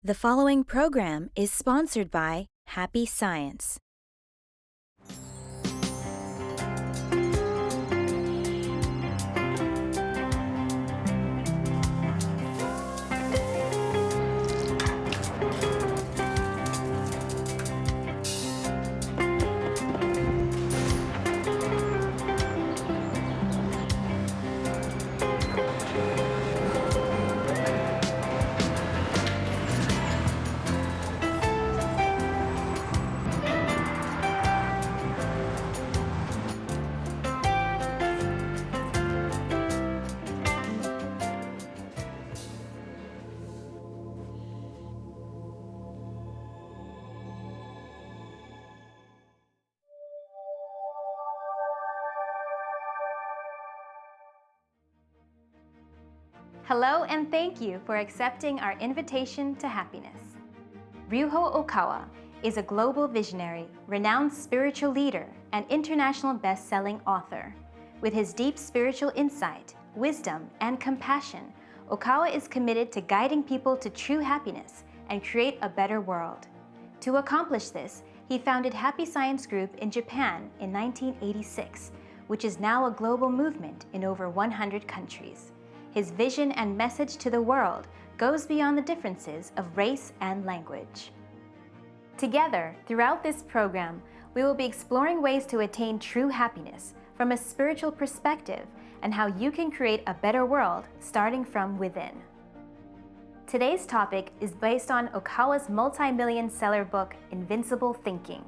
The following program is sponsored by Happy Science. Hello and thank you for accepting our invitation to happiness. Ryuho Okawa is a global visionary, renowned spiritual leader, and international best-selling author. With his deep spiritual insight, wisdom, and compassion, Okawa is committed to guiding people to true happiness and create a better world. To accomplish this, he founded Happy Science Group in Japan in 1986, which is now a global movement in over 100 countries. His vision and message to the world goes beyond the differences of race and language. Together, throughout this program, we will be exploring ways to attain true happiness from a spiritual perspective and how you can create a better world starting from within. Today's topic is based on Okawa's multi-million seller book, Invincible Thinking.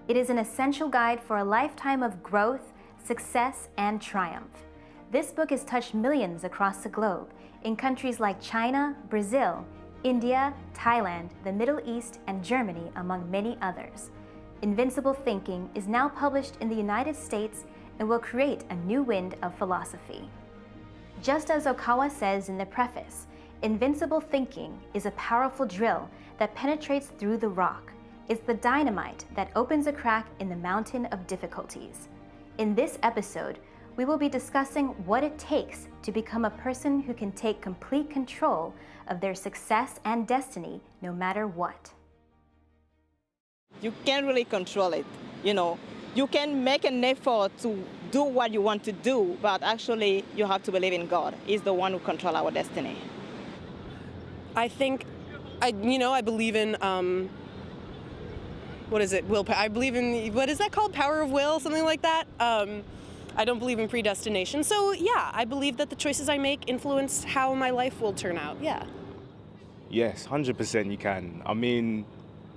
It is an essential guide for a lifetime of growth, success, and triumph. This book has touched millions across the globe in countries like China, Brazil, India, Thailand, the Middle East, and Germany, among many others. Invincible Thinking is now published in the United States and will create a new wind of philosophy. Just as Okawa says in the preface, Invincible Thinking is a powerful drill that penetrates through the rock. It's the dynamite that opens a crack in the mountain of difficulties. In this episode, we will be discussing what it takes to become a person who can take complete control of their success and destiny no matter what. You can't really control it, You can make an effort to do what you want to do, but actually you have to believe in God. He's the one who controls our destiny. I think, I believe in, willpower. I believe in, what is that called? Power of will, something like that. I don't believe in predestination. So yeah, I believe that the choices I make influence how my life will turn out, yeah. Yes, 100% you can. I mean,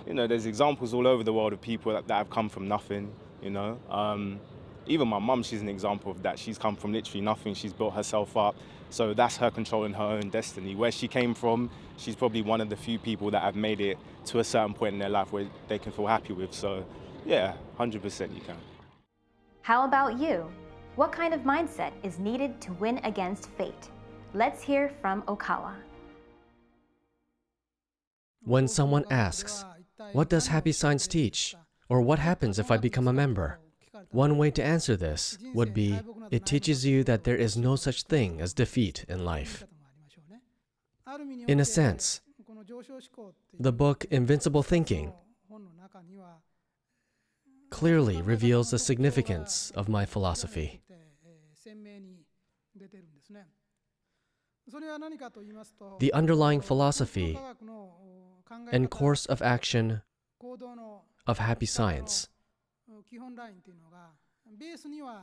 there's examples all over the world of people that have come from nothing, Even my mum, she's an example of that. She's come from literally nothing. She's built herself up. So that's her controlling her own destiny. Where she came from, she's probably one of the few people that have made it to a certain point in their life where they can feel happy with. So yeah, 100% you can. How about you? What kind of mindset is needed to win against fate? Let's hear from Okawa. When someone asks, "What does Happy Science teach?" or "What happens if I become a member?" one way to answer this would be, it teaches you that there is no such thing as defeat in life. In a sense, the book Invincible Thinking clearly reveals the significance of my philosophy. The underlying philosophy and course of action of Happy Science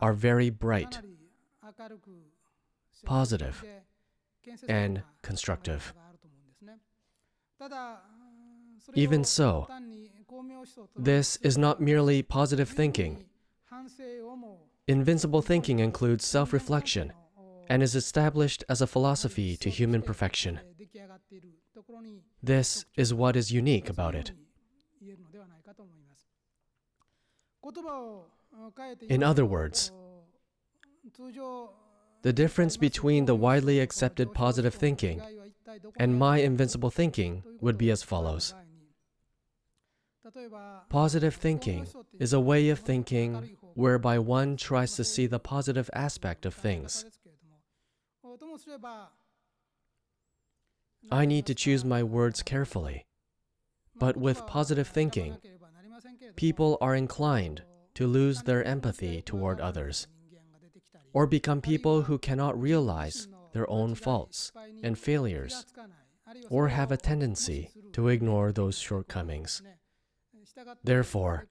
are very bright, positive, and constructive. Even so, this is not merely positive thinking. Invincible Thinking includes self-reflection and is established as a philosophy to human perfection. This is what is unique about it. In other words, the difference between the widely accepted positive thinking and my invincible thinking would be as follows. Positive thinking is a way of thinking whereby one tries to see the positive aspect of things. I need to choose my words carefully But with positive thinking, people are inclined to lose their empathy toward others, or become people who cannot realize their own faults and failures, or have a tendency to ignore those shortcomings. Therefore,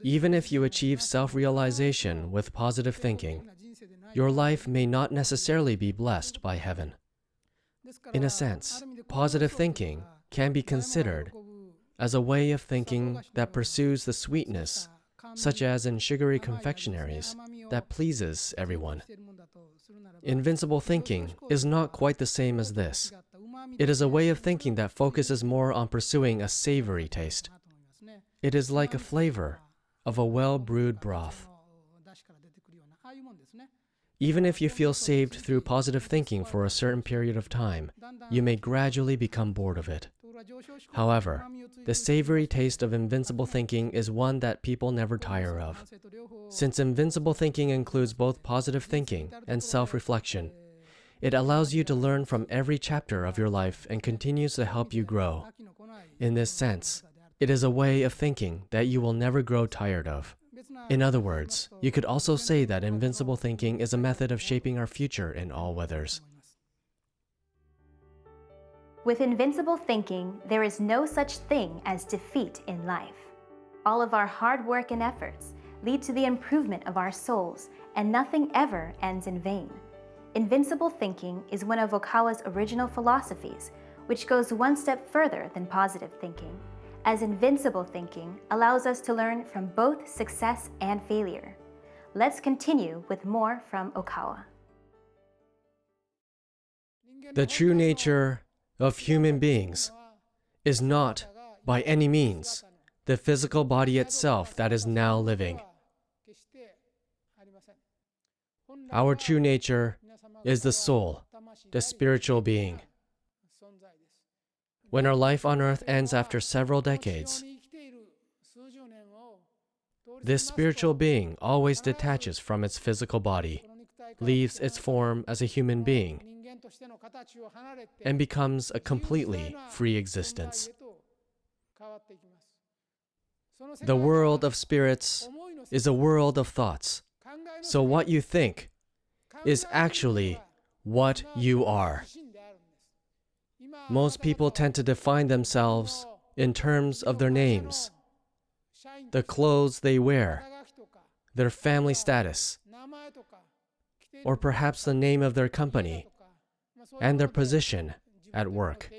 even if you achieve self-realization with positive thinking, your life may not necessarily be blessed by heaven. In a sense, positive thinking can be considered as a way of thinking that pursues the sweetness, such as in sugary confectionaries, that pleases everyone. Invincible thinking is not quite the same as this. It is a way of thinking that focuses more on pursuing a savory taste. It is like a flavor of a well-brewed broth. Even if you feel saved through positive thinking for a certain period of time, you may gradually become bored of it. However, the savory taste of invincible thinking is one that people never tire of. Since invincible thinking includes both positive thinking and self-reflection, it allows you to learn from every chapter of your life and continues to help you grow. In this sense, it is a way of thinking that you will never grow tired of. In other words, you could also say that invincible thinking is a method of shaping our future in all weathers. With invincible thinking, there is no such thing as defeat in life. All of our hard work and efforts lead to the improvement of our souls, and nothing ever ends in vain. Invincible thinking is one of Okawa's original philosophies, which goes one step further than positive thinking, as invincible thinking allows us to learn from both success and failure. Let's continue with more from Okawa. The true nature of human beings is not, by any means, the physical body itself that is now living. Our true nature is the soul, the spiritual being. When our life on earth ends after several decades, this spiritual being always detaches from its physical body, leaves its form as a human being, and becomes a completely free existence. The world of spirits is a world of thoughts. So what you think is actually what you are. Most people tend to define themselves in terms of their names, the clothes they wear, their family status, or perhaps the name of their company and their position at work.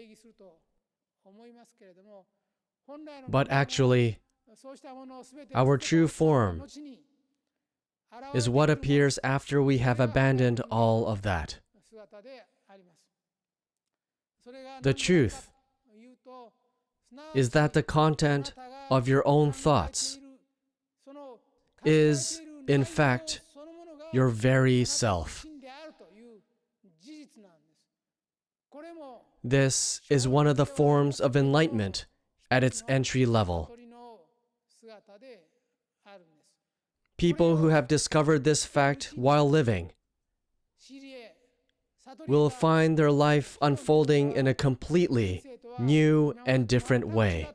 But actually, our true form is what appears after we have abandoned all of that. The truth is that the content of your own thoughts is, in fact, your very self. This is one of the forms of enlightenment at its entry level. People who have discovered this fact while living will find their life unfolding in a completely new and different way.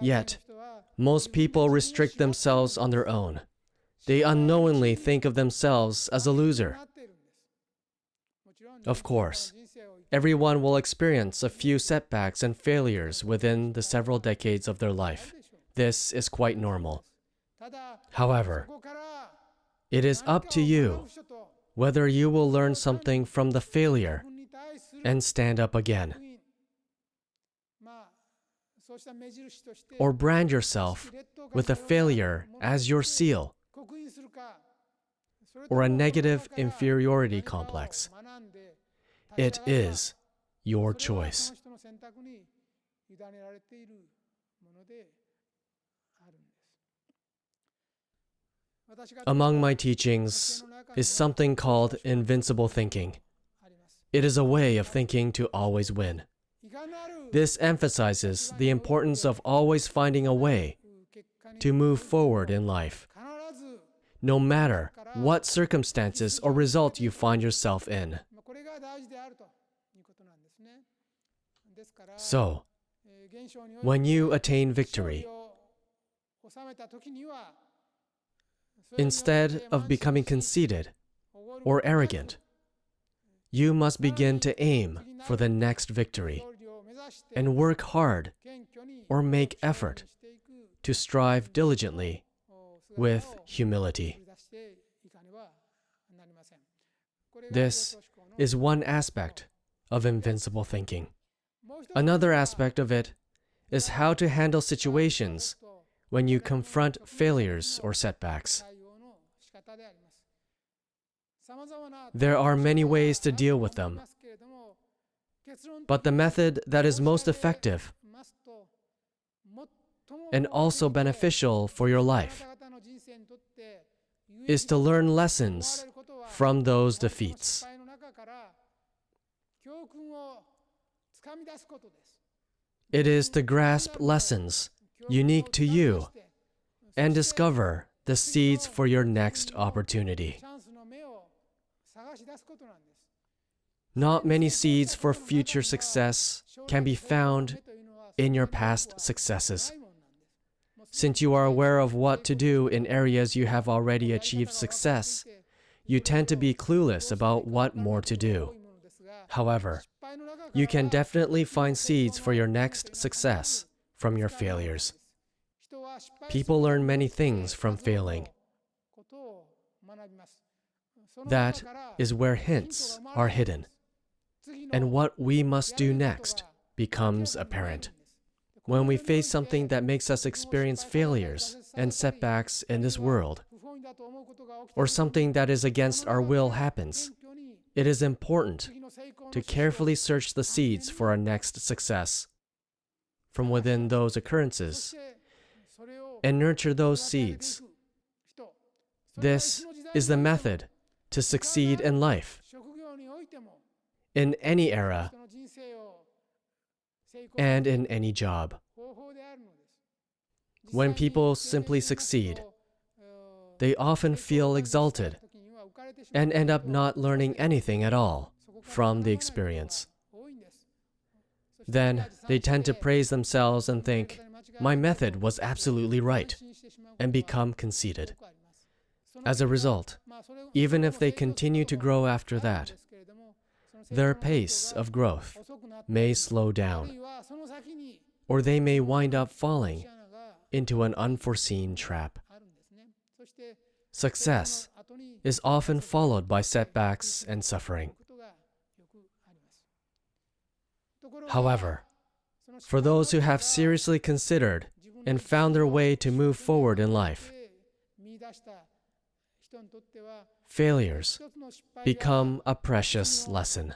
Yet, most people restrict themselves on their own. They unknowingly think of themselves as a loser. Of course, everyone will experience a few setbacks and failures within the several decades of their life. This is quite normal. However, it is up to you whether you will learn something from the failure and stand up again, or brand yourself with a failure as your seal, or a negative inferiority complex. It is your choice. Among my teachings is something called invincible thinking. It is a way of thinking to always win. This emphasizes the importance of always finding a way to move forward in life, no matter what circumstances or result you find yourself in. So, when you attain victory, instead of becoming conceited or arrogant, you must begin to aim for the next victory and work hard or make effort to strive diligently with humility. This is one aspect of invincible thinking. Another aspect of it is how to handle situations when you confront failures or setbacks. There are many ways to deal with them, but the method that is most effective and also beneficial for your life is to learn lessons from those defeats. It is to grasp lessons unique to you and discover the seeds for your next opportunity. Not many seeds for future success can be found in your past successes. Since you are aware of what to do in areas you have already achieved success, you tend to be clueless about what more to do. However, you can definitely find seeds for your next success from your failures. People learn many things from failing. That is where hints are hidden, and what we must do next becomes apparent. When we face something that makes us experience failures and setbacks in this world, or something that is against our will happens, it is important to carefully search the seeds for our next success from within those occurrences and nurture those seeds. This is the method to succeed in life, in any era, and in any job. When people simply succeed, they often feel exalted and end up not learning anything at all from the experience. Then they tend to praise themselves and think, "My method was absolutely right," and become conceited. As a result, even if they continue to grow after that, their pace of growth may slow down, or they may wind up falling into an unforeseen trap. Success is often followed by setbacks and suffering. However, for those who have seriously considered and found their way to move forward in life, failures become a precious lesson.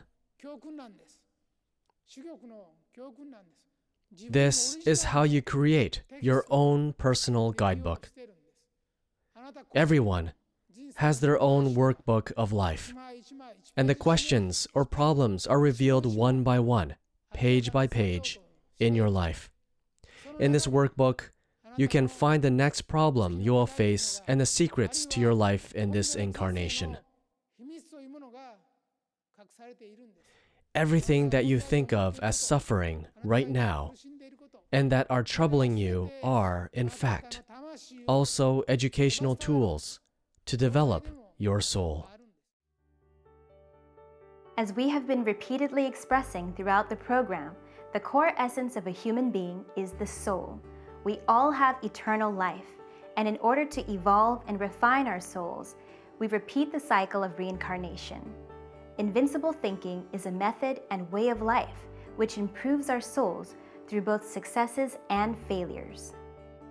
This is how you create your own personal guidebook. Everyone has their own workbook of life, and the questions or problems are revealed one by one, page by page, in your life. In this workbook, you can find the next problem you will face and the secrets to your life in this incarnation. Everything that you think of as suffering right now and that are troubling you are, in fact, also educational tools to develop your soul. As we have been repeatedly expressing throughout the program, the core essence of a human being is the soul. We all have eternal life, and in order to evolve and refine our souls, we repeat the cycle of reincarnation. Invincible thinking is a method and way of life which improves our souls through both successes and failures.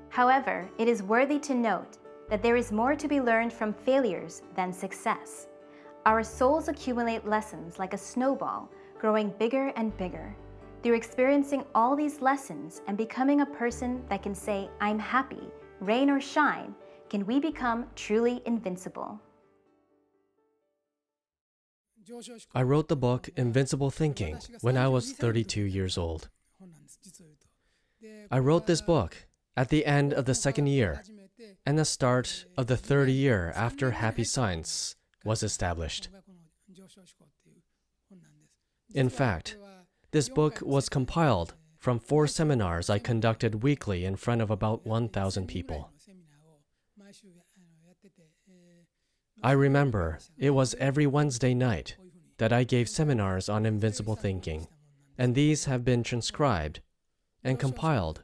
However, it is worthy to note that there is more to be learned from failures than success. Our souls accumulate lessons like a snowball, growing bigger and bigger. Through experiencing all these lessons and becoming a person that can say, "I'm happy," rain or shine, can we become truly invincible. I wrote the book Invincible Thinking when I was 32 years old. I wrote this book at the end of the second year and the start of the third year after Happy Science was established. In fact, This book was compiled from 4 seminars I conducted weekly in front of about 1,000 people. I remember it was every Wednesday night that I gave seminars on invincible thinking, and these have been transcribed and compiled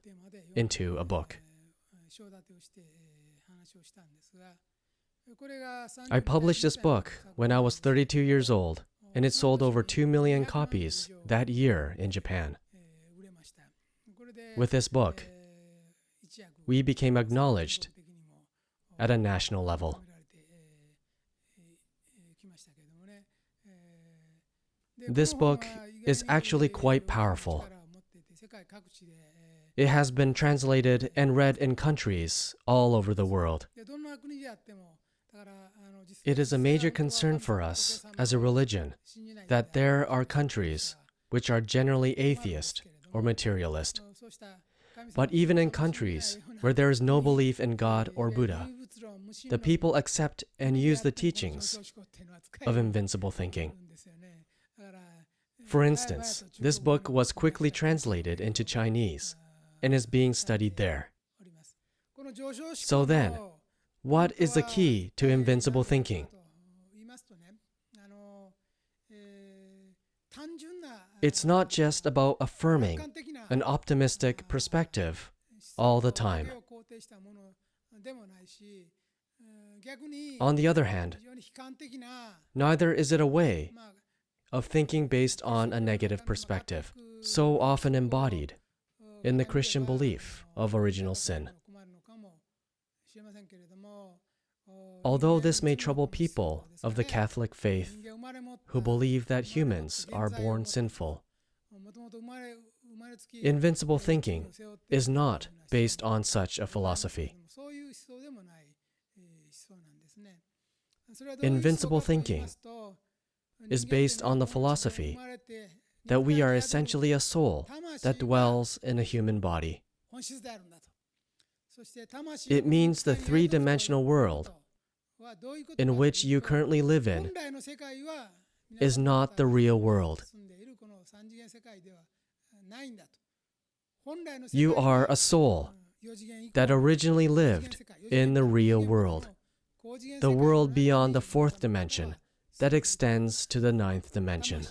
into a book. I published this book when I was 32 years old, and it sold over 2 million copies that year in Japan. With this book, we became acknowledged at a national level. This book is actually quite powerful. It has been translated and read in countries all over the world. It is a major concern for us as a religion that there are countries which are generally atheist or materialist. But even in countries where there is no belief in God or Buddha, the people accept and use the teachings of invincible thinking. For instance, this book was quickly translated into Chinese and is being studied there. So then, what is the key to invincible thinking? It's not just about affirming an optimistic perspective all the time. On the other hand, neither is it a way of thinking based on a negative perspective, so often embodied in the Christian belief of original sin. Although this may trouble people of the Catholic faith who believe that humans are born sinful, invincible thinking is not based on such a philosophy. Invincible thinking is based on the philosophy that we are essentially a soul that dwells in a human body. It means the three-dimensional world in which you currently live in is not the real world. You are a soul that originally lived in the real world, the world beyond the fourth dimension that extends to the ninth dimension.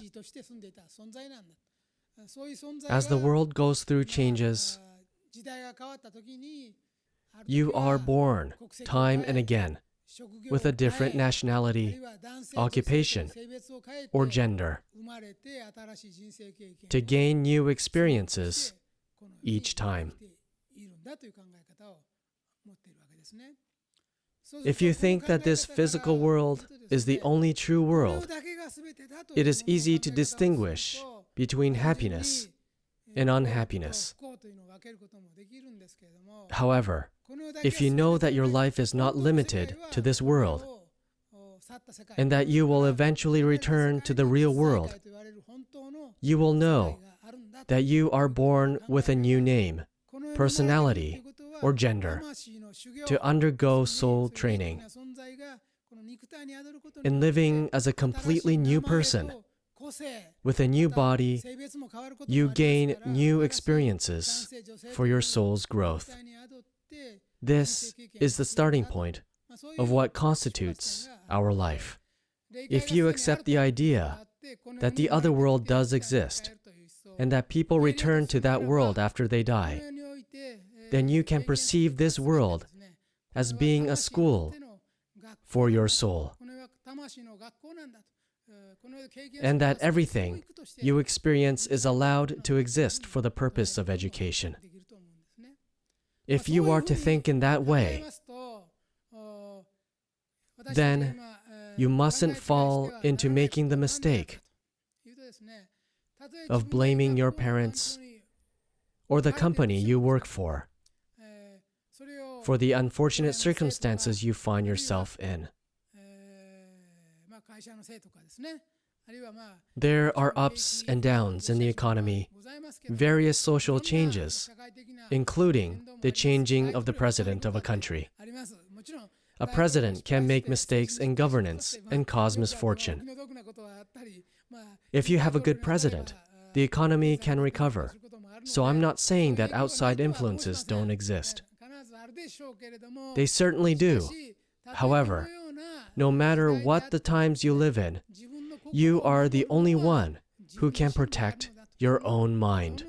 As the world goes through changes, you are born time and again with a different nationality, occupation, or gender to gain new experiences each time. If you think that this physical world is the only true world, it is easy to distinguish between happiness and unhappiness. However, if you know that your life is not limited to this world, and that you will eventually return to the real world, you will know that you are born with a new name, personality, or gender, to undergo soul training. In living as a completely new person, with a new body, you gain new experiences for your soul's growth. This is the starting point of what constitutes our life. If you accept the idea that the other world does exist, and that people return to that world after they die, then you can perceive this world as being a school for your soul, and that everything you experience is allowed to exist for the purpose of education. If you are to think in that way, then you mustn't fall into making the mistake of blaming your parents or the company you work for the unfortunate circumstances you find yourself in. There are ups and downs in the economy, various social changes, including the changing of the president of a country. A president can make mistakes in governance and cause misfortune. If you have a good president, the economy can recover. So I'm not saying that outside influences don't exist. They certainly do. However, no matter what the times you live in, you are the only one who can protect your own mind.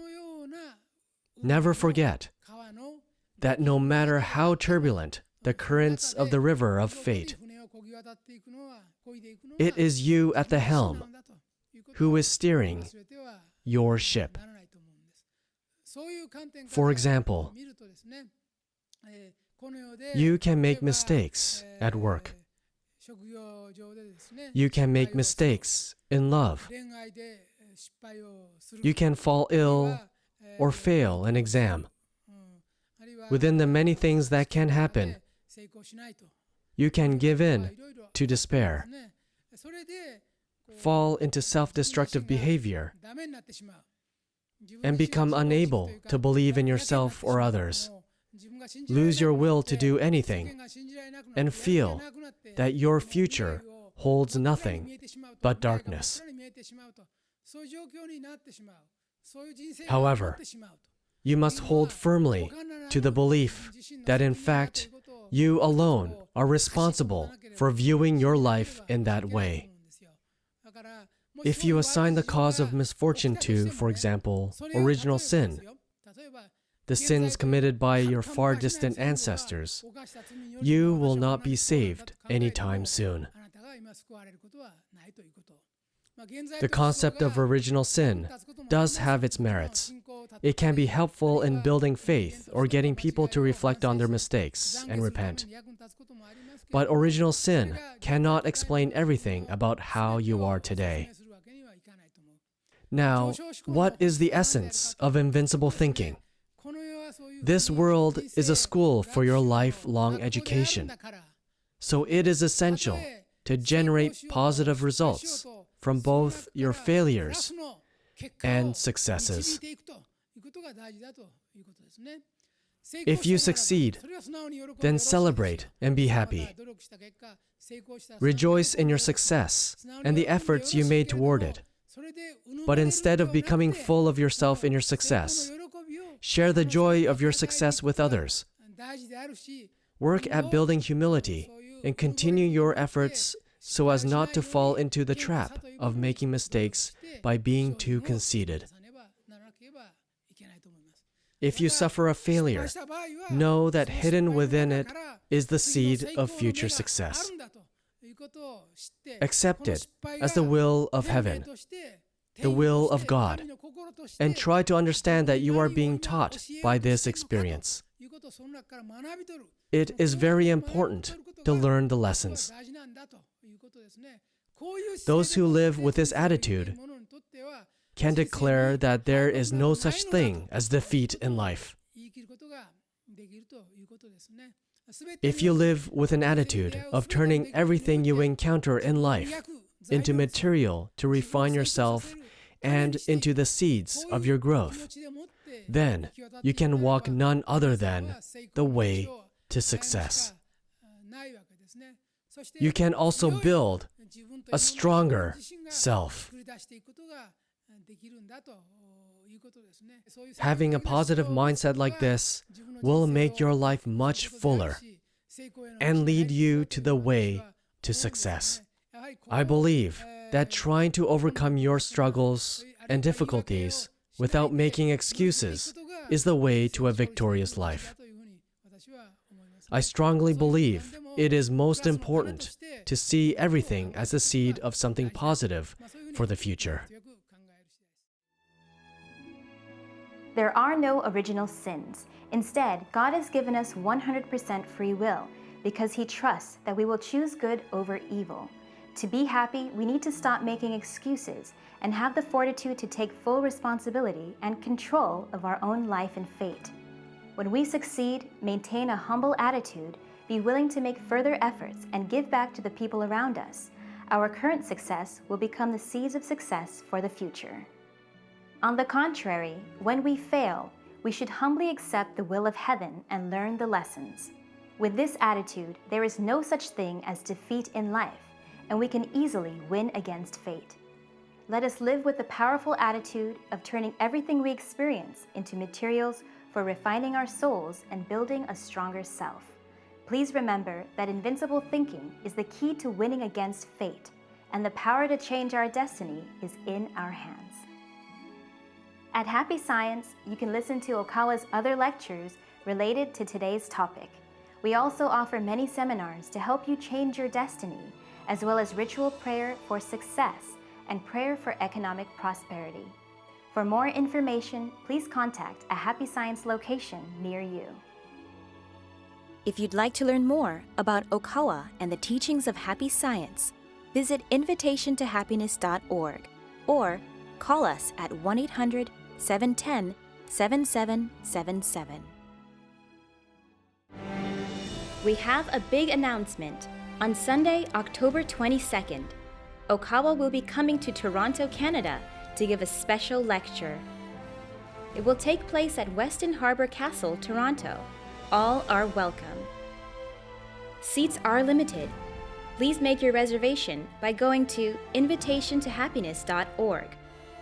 Never forget that no matter how turbulent the currents of the river of fate, it is you at the helm who is steering your ship. For example, you can make mistakes at work. You can make mistakes in love. You can fall ill or fail an exam. Within the many things that can happen, you can give in to despair, fall into self-destructive behavior, and become unable to believe in yourself or others. Lose your will to do anything, and feel that your future holds nothing but darkness. However, you must hold firmly to the belief that in fact, you alone are responsible for viewing your life in that way. If you assign the cause of misfortune to, for example, original sin, the sins committed by your far distant ancestors, you will not be saved anytime soon. The concept of original sin does have its merits. It can be helpful in building faith or getting people to reflect on their mistakes and repent. But original sin cannot explain everything about how you are today. Now, what is the essence of invincible thinking? This world is a school for your lifelong education. So it is essential to generate positive results from both your failures and successes. If you succeed, then celebrate and be happy. Rejoice in your success and the efforts you made toward it. But instead of becoming full of yourself in your success, share the joy of your success with others. Work at building humility and continue your efforts so as not to fall into the trap of making mistakes by being too conceited. If you suffer a failure, know that hidden within it is the seed of future success. Accept it as the will of heaven, the will of God, and try to understand that you are being taught by this experience. It is very important to learn the lessons. Those who live with this attitude can declare that there is no such thing as defeat in life. If you live with an attitude of turning everything you encounter in life into material to refine yourself and into the seeds of your growth, then you can walk none other than the way to success. You can also build a stronger self. Having a positive mindset like this will make your life much fuller and lead you to the way to success. I believe that trying to overcome your struggles and difficulties without making excuses is the way to a victorious life. I strongly believe it is most important to see everything as a seed of something positive for the future. There are no original sins. Instead, God has given us 100% free will because He trusts that we will choose good over evil. To be happy, we need to stop making excuses and have the fortitude to take full responsibility and control of our own life and fate. When we succeed, maintain a humble attitude, be willing to make further efforts, and give back to the people around us, our current success will become the seeds of success for the future. On the contrary, when we fail, we should humbly accept the will of heaven and learn the lessons. With this attitude, there is no such thing as defeat in life, and we can easily win against fate. Let us live with the powerful attitude of turning everything we experience into materials for refining our souls and building a stronger self. Please remember that invincible thinking is the key to winning against fate, and the power to change our destiny is in our hands. At Happy Science, you can listen to Okawa's other lectures related to today's topic. We also offer many seminars to help you change your destiny, as well as ritual prayer for success and prayer for economic prosperity. For more information, please contact a Happy Science location near you. If you'd like to learn more about Okawa and the teachings of Happy Science, visit invitationtohappiness.org or call us at 1-800-710-7777. We have a big announcement. On Sunday, October 22nd, Okawa will be coming to Toronto, Canada to give a special lecture. It will take place at Weston Harbour Castle, Toronto. All are welcome. Seats are limited. Please make your reservation by going to invitationtohappiness.org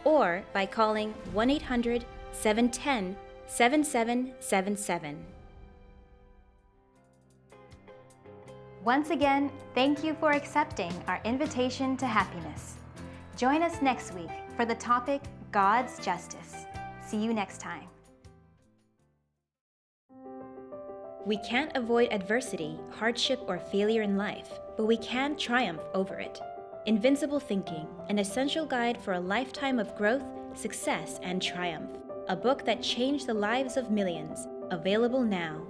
or by calling 1-800-710-7777. Once again, thank you for accepting our invitation to happiness. Join us next week for the topic God's Justice. See you next time. We can't avoid adversity, hardship, or failure in life, but we can triumph over it. Invincible Thinking, an essential guide for a lifetime of growth, success, and triumph. A book that changed the lives of millions. Available now.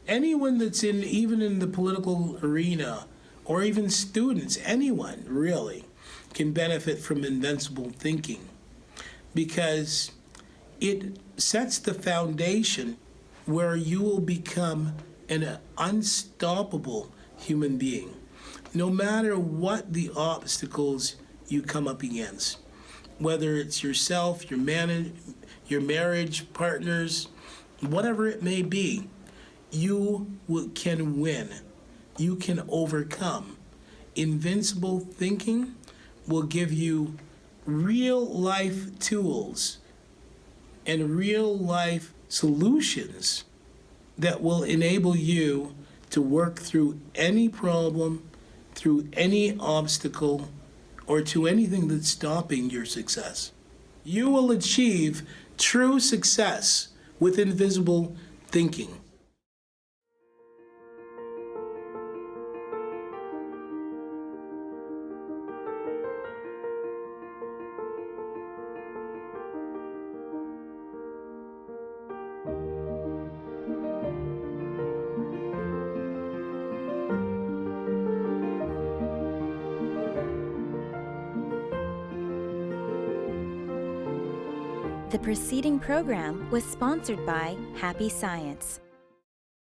Anyone that's even in the political arena, or even students, anyone really, can benefit from invincible thinking because it sets the foundation where you will become an unstoppable human being, no matter what the obstacles you come up against, whether it's yourself, your marriage, partners, whatever it may be. You can win. You can overcome. Invincible thinking will give you real life tools and real life solutions that will enable you to work through any problem, through any obstacle, or to anything that's stopping your success. You will achieve true success with invincible thinking. The preceding program was sponsored by Happy Science.